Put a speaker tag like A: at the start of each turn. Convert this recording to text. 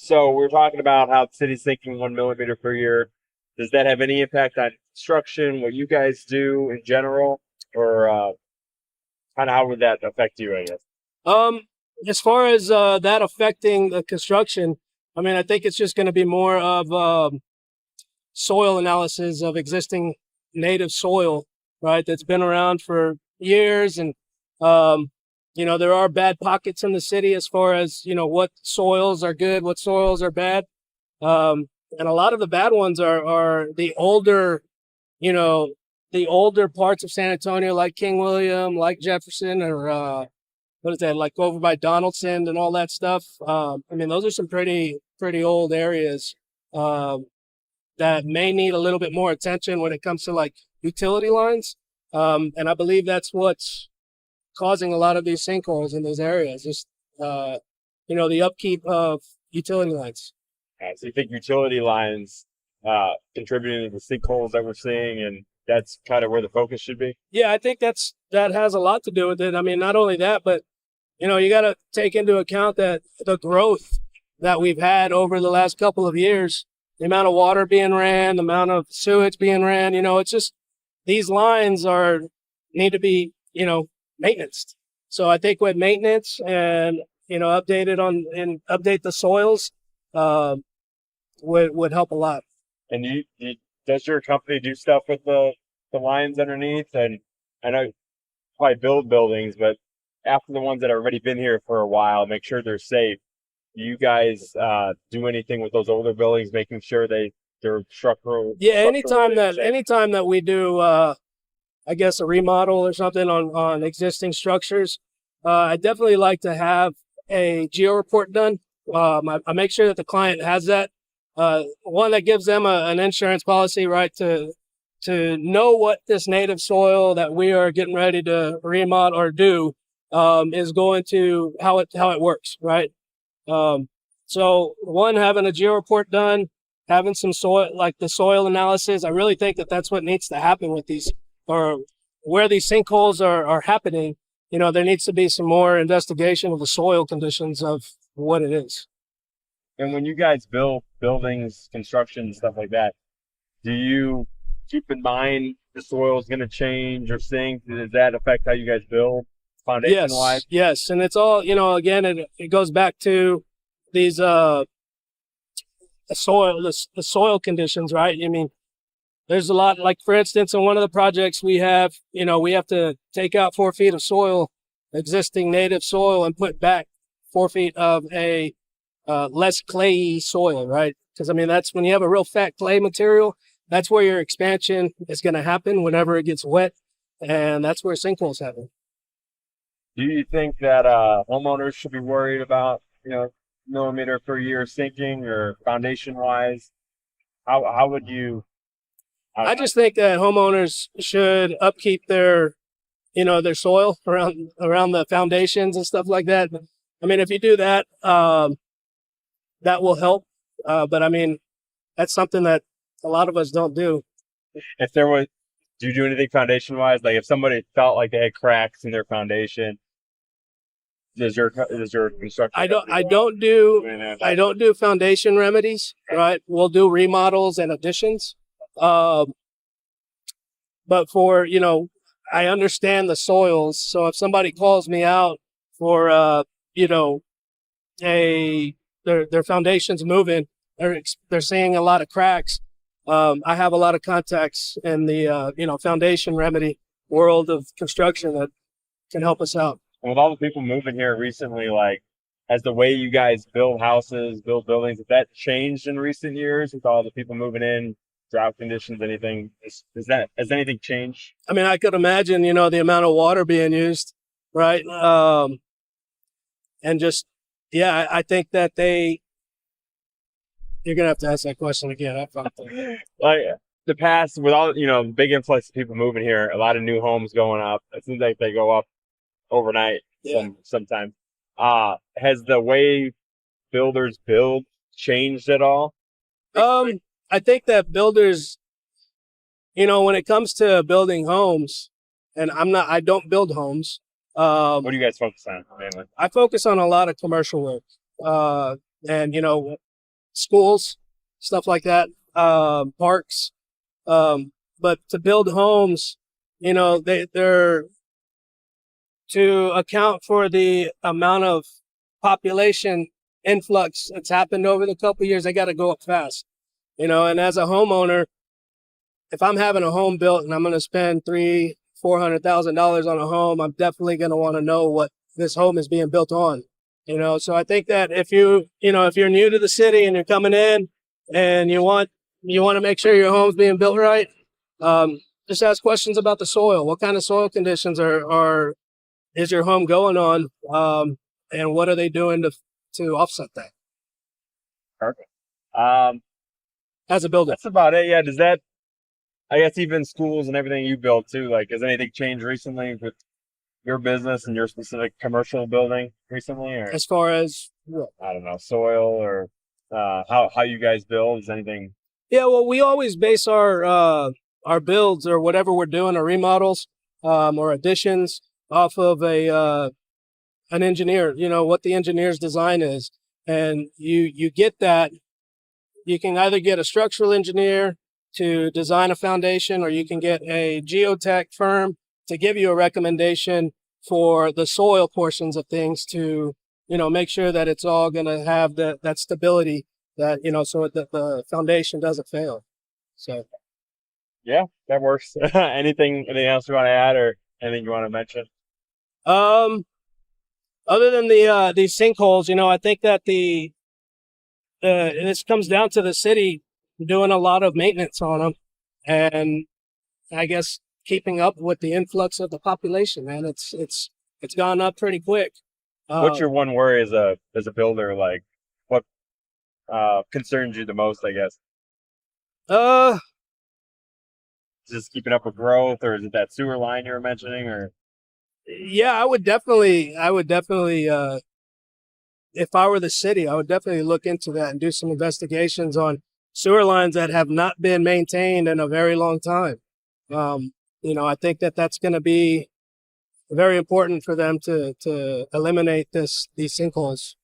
A: So we're talking about how the city's sinking 1 millimeter per year. Does that have any impact on construction, what you guys do in general, or kind of how would that affect you, I guess?
B: Um, as far as that affecting the construction, I mean, I think it's just going to be more of soil analysis of existing native soil, right? That's been around for years, and um, there are bad pockets in the city as far as what soils are good, what soils are bad, and a lot of the bad ones are the older, you know, the older parts of San Antonio, like King William, like Jefferson, or what is that, like over by Donaldson and all that stuff. I mean, those are some pretty old areas that may need a little bit more attention when it comes to like utility lines. And I believe that's what's causing a lot of these sinkholes in those areas. Just the upkeep of utility lines.
A: So you think utility lines contributing to the sinkholes that we're seeing, and that's kind of where the focus should be?
B: Yeah, I think that has a lot to do with it. I mean, not only that, but you got to take into account that the growth that we've had over the last couple of years, the amount of water being ran, the amount of sewage being ran, it's just these lines need to be, maintenance. So I think with maintenance and, update the soils, would help a lot.
A: And does your company do stuff with the lines underneath? And I know you probably build buildings, but after the ones that have already been here for a while, make sure they're safe. Do you guys do anything with those older buildings, making sure they're structural?
B: Yeah, anytime that we do, I guess a remodel or something on existing structures, I definitely like to have a geo report done. I make sure that the client has that. One that gives them an insurance policy, right, to know what this native soil that we are getting ready to remodel or do is going to how it works, right? So one, having a geo report done, having some soil, like the soil analysis. I really think that that's what needs to happen with these, or where these sinkholes are happening. There needs to be some more investigation of the soil conditions of what it is.
A: And when you guys build buildings, construction, stuff like that, do you keep in mind the soil is going to change or sink? Does that affect how you guys build foundation wise?
B: Yes. And it's all, again, it goes back to these, the soil conditions, right? I mean, there's a lot, like for instance, in one of the projects we have to take out 4 feet of soil, existing native soil, and put back 4 feet of a less clayey soil, right? Because I mean, that's when you have a real fat clay material, that's where your expansion is going to happen whenever it gets wet, and that's where sinkholes happen.
A: Do you think that homeowners should be worried about, millimeter per year sinking or foundation wise? How would you?
B: I just think that homeowners should upkeep their soil around the foundations and stuff like that. I mean, if you do that, that will help. But I mean, that's something that a lot of us don't do.
A: If there was, do you do anything foundation wise? Like if somebody felt like they had cracks in their foundation, does your construction?
B: I don't do foundation remedies. Right, we'll do remodels and additions. But for I understand the soils. So if somebody calls me out for their foundation's moving, they're seeing a lot of cracks. I have a lot of contacts in the foundation remedy world of construction that can help us out.
A: And with all the people moving here recently, like has the way you guys build houses, build buildings, has that changed in recent years with all the people moving in, drought conditions, anything? Has anything changed?
B: I mean, I could imagine, the amount of water being used, right? And just, yeah, I think that you're going to have to ask that question again.
A: Like the past, with all, big influx of people moving here, a lot of new homes going up. It seems like they go up overnight sometimes. Has the way builders build changed at all?
B: I think that builders, when it comes to building homes, and I don't build homes.
A: What do you guys focus on mainly?
B: I focus on a lot of commercial work. And, schools, stuff like that, parks. But to build homes, they're to account for the amount of population influx that's happened over the couple of years. They got to go up fast, and as a homeowner, if I'm having a home built and I'm going to spend $400,000 on a home, I'm definitely going to want to know what this home is being built on. So I think that if you're new to the city and you're coming in and you want to make sure your home's being built right, just ask questions about the soil. What kind of soil conditions is your home going on, and what are they doing to offset that?
A: Perfect.
B: As a builder,
A: That's about it. Yeah. Does that, I guess, even schools and everything you built too, like, has anything changed recently with your business and your specific commercial building recently, or
B: as far as
A: I don't know, soil or how you guys build? Is anything?
B: yeah, well, we always base our builds or whatever we're doing, or remodels, or additions, off of an engineer. What the engineer's design is, and you get that. You can either get a structural engineer to design a foundation, or you can get a geotech firm to give you a recommendation for the soil portions of things to, make sure that it's all going to have that stability that, so that the foundation doesn't fail. So.
A: Yeah, that works. Anything else you want to add, or anything you want to mention?
B: Other than these sinkholes, I think that this comes down to the city doing a lot of maintenance on them, and I guess keeping up with the influx of the population. Man, it's gone up pretty quick.
A: What's your one worry as a builder? Like, what concerns you the most, I guess? Just keeping up with growth, or is it that sewer line you were mentioning, or?
B: Yeah, I would definitely, if I were the city, I would definitely look into that and do some investigations on sewer lines that have not been maintained in a very long time. I think that that's going to be very important for them to eliminate these sinkholes.